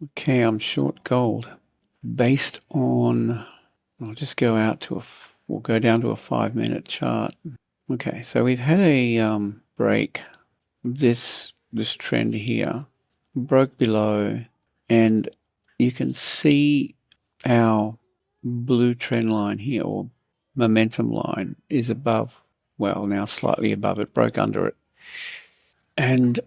Okay, I'm short gold based on, I'll just go out to we'll go down to a 5-minute chart. Okay, so we've had a break. This trend here broke below, and you can see our blue trend line here, or momentum line, is above, well, now slightly above it, broke under it. And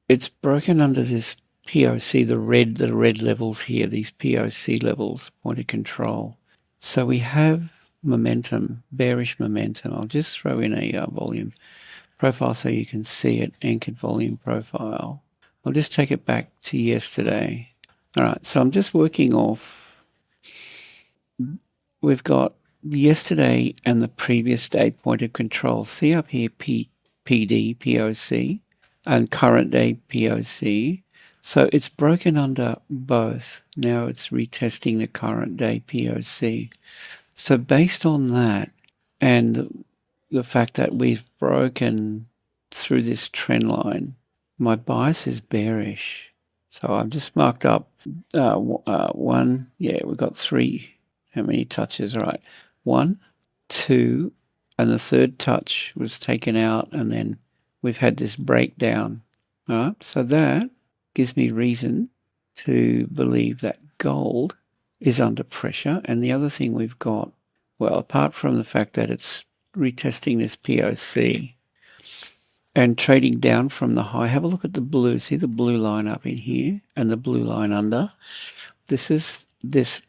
it's broken under this POC, the red levels here, these POC levels, point of control. So we have momentum, bearish momentum. I'll just throw in a volume profile so you can see it, anchored volume profile. I'll just take it back to yesterday. All right, so I'm just working off, we've got yesterday and the previous day point of control. See up here, PD, POC, and current day POC. So it's broken under both. Now it's retesting the current day POC. So based on that and the fact that we've broken through this trend line, my bias is bearish. So I've just marked up one. Yeah, we've got three. How many touches? All right. 1, 2, and the third touch was taken out, and then we've had this breakdown. All right. So that gives me reason to believe that gold is under pressure. And the other thing we've got, well, apart from the fact that it's retesting this POC and trading down from the high, have a look at the blue. See the blue line up in here and the blue line under? This is this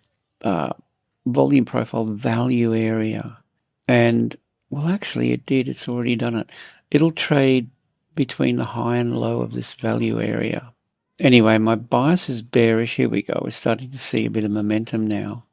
volume profile value area. And, well, actually it did. It's already done it. It'll trade between the high and low of this value area. Anyway, my bias is bearish. Here we go. We're starting to see a bit of momentum now.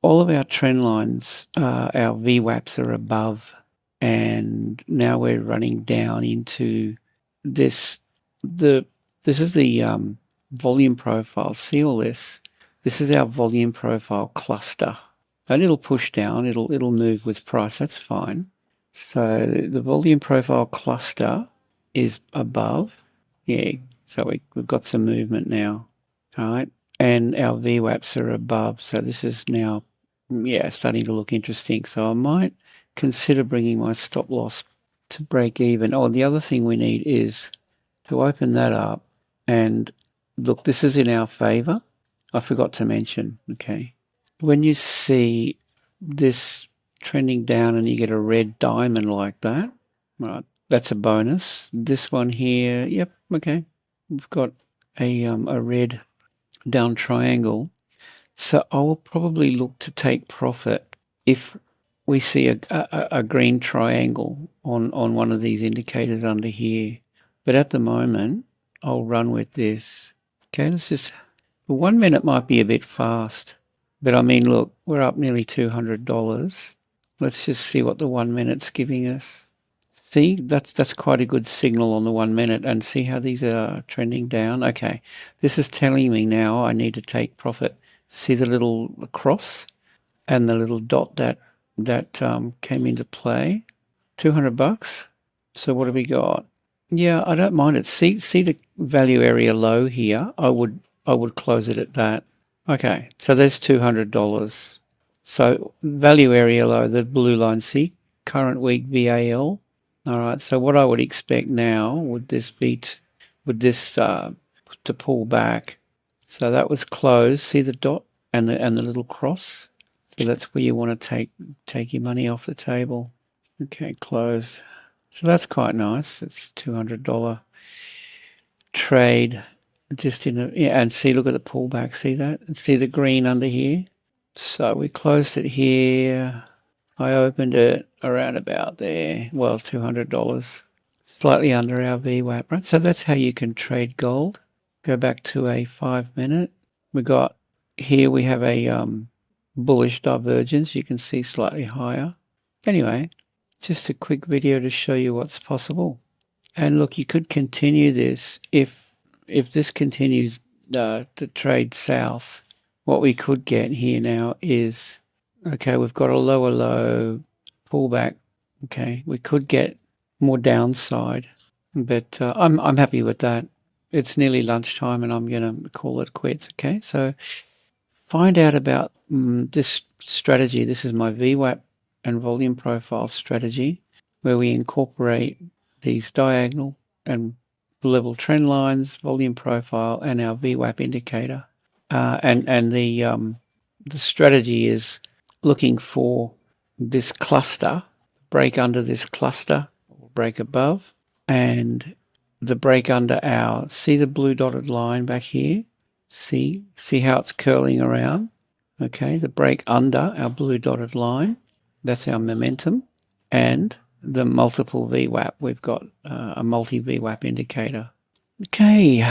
All of our trend lines, our VWAPs are above, and now we're running down into this. This is the volume profile. See all this? This is our volume profile cluster. And it'll push down. It'll move with price. That's fine. So the volume profile cluster is above. Yeah. So we've got some movement now. All right. And our VWAPs are above. So this is now, yeah, starting to look interesting. So I might consider bringing my stop loss to break even. Oh, the other thing we need is to open that up. And look, this is in our favor. I forgot to mention, okay. When you see this trending down and you get a red diamond like that, right, that's a bonus. This one here, yep, okay. We've got a red down triangle. So I will probably look to take profit if we see a green triangle on one of these indicators under here. But at the moment, I'll run with this. Okay, let's just, 1 minute might be a bit fast. But I mean, look, we're up nearly $200. Let's just see what the 1 minute's giving us. See, that's quite a good signal on the 1 minute, and see how these are trending down. Okay, this is telling me now I need to take profit. See the little cross and the little dot that came into play. $200. So what have we got? Yeah, I don't mind it. See the value area low here. I would close it at that. Okay, so there's $200. So value area low, the blue line. See current week VAL. All right, so what I would expect now would this to pull back. So that was closed. See the dot and the little cross. So that's where you want to take your money off the table. Okay, closed. So that's quite nice. It's $200 trade. Just in and see, look at the pullback. See that? And see the green under here. So we closed it here. I opened it around about there. Well, $200, slightly under our VWAP, right? So that's how you can trade gold. Go back to a 5 minute. We got here. We have a bullish divergence. You can see slightly higher. Anyway, just a quick video to show you what's possible. And look, you could continue this if this continues to trade south. What we could get here now is, okay, we've got a lower low pullback. Okay, we could get more downside, but I'm happy with that. it's nearly lunchtime and I'm going to call it quits. Okay, so find out about this strategy. This is my VWAP and volume profile strategy, where we incorporate these diagonal and level trend lines, volume profile, and our VWAP indicator. And the strategy is looking for this cluster, break under this cluster, or break above, and the break under our, see the blue dotted line back here? See how it's curling around? Okay, the break under our blue dotted line, that's our momentum, and the multiple VWAP. We've got a multi-VWAP indicator. Okay,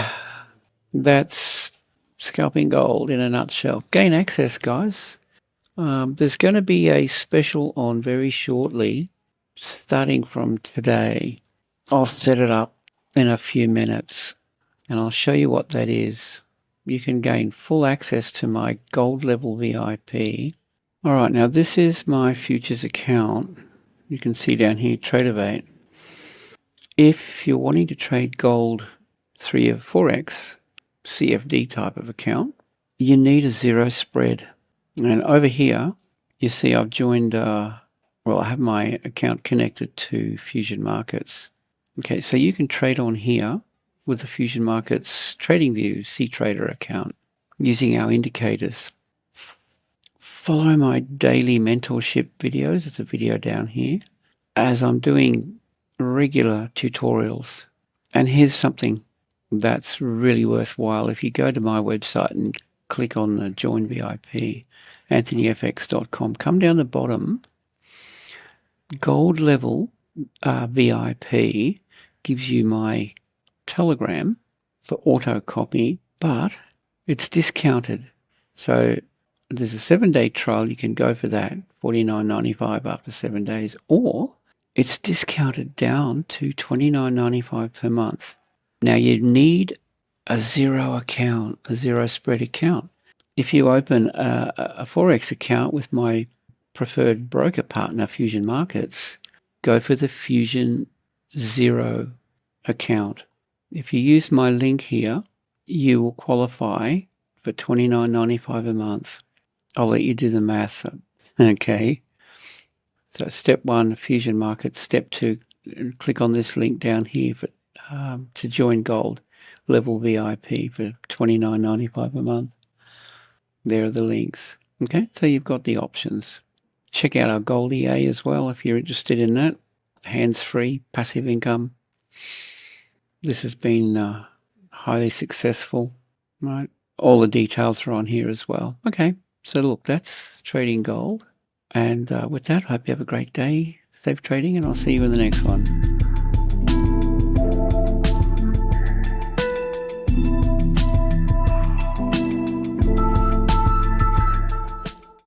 that's scalping gold in a nutshell. Gain access, guys. There's going to be a special on very shortly, starting from today. I'll set it up in a few minutes and I'll show you what that is. You can gain full access to my gold level VIP. All right, now this is my futures account. You can see down here, TradingView. If you're wanting to trade gold 3 of Forex, CFD type of account, you need a zero spread. And over here, you see I've joined, I have my account connected to Fusion Markets. Okay, so you can trade on here with the Fusion Markets TradingView CTrader account using our indicators. Follow my daily mentorship videos. It's a video down here as I'm doing regular tutorials. And here's something that's really worthwhile. If you go to my website and click on the Join VIP, anthonyfx.com, come down the bottom, gold level VIP gives you my Telegram for auto copy, but it's discounted. So there's a 7-day trial. You can go for that, $49.95 after 7 days, or it's discounted down to $29.95 per month. Now you need a zero account, a zero spread account. If you open a Forex account with my preferred broker partner, Fusion Markets, go for the Fusion Zero account. If you use my link here, you will qualify for $29.95 a month. I'll let you do the math. Okay. So step 1, Fusion Markets. Step 2, click on this link down here to join gold level VIP for $29.95 a month. There are the links. Okay, so you've got the options. Check out our Gold EA as well if you're interested in that. Hands-free, passive income. This has been highly successful, right? All the details are on here as well. Okay, so look, that's trading gold. And with that, I hope you have a great day. Safe trading, and I'll see you in the next one.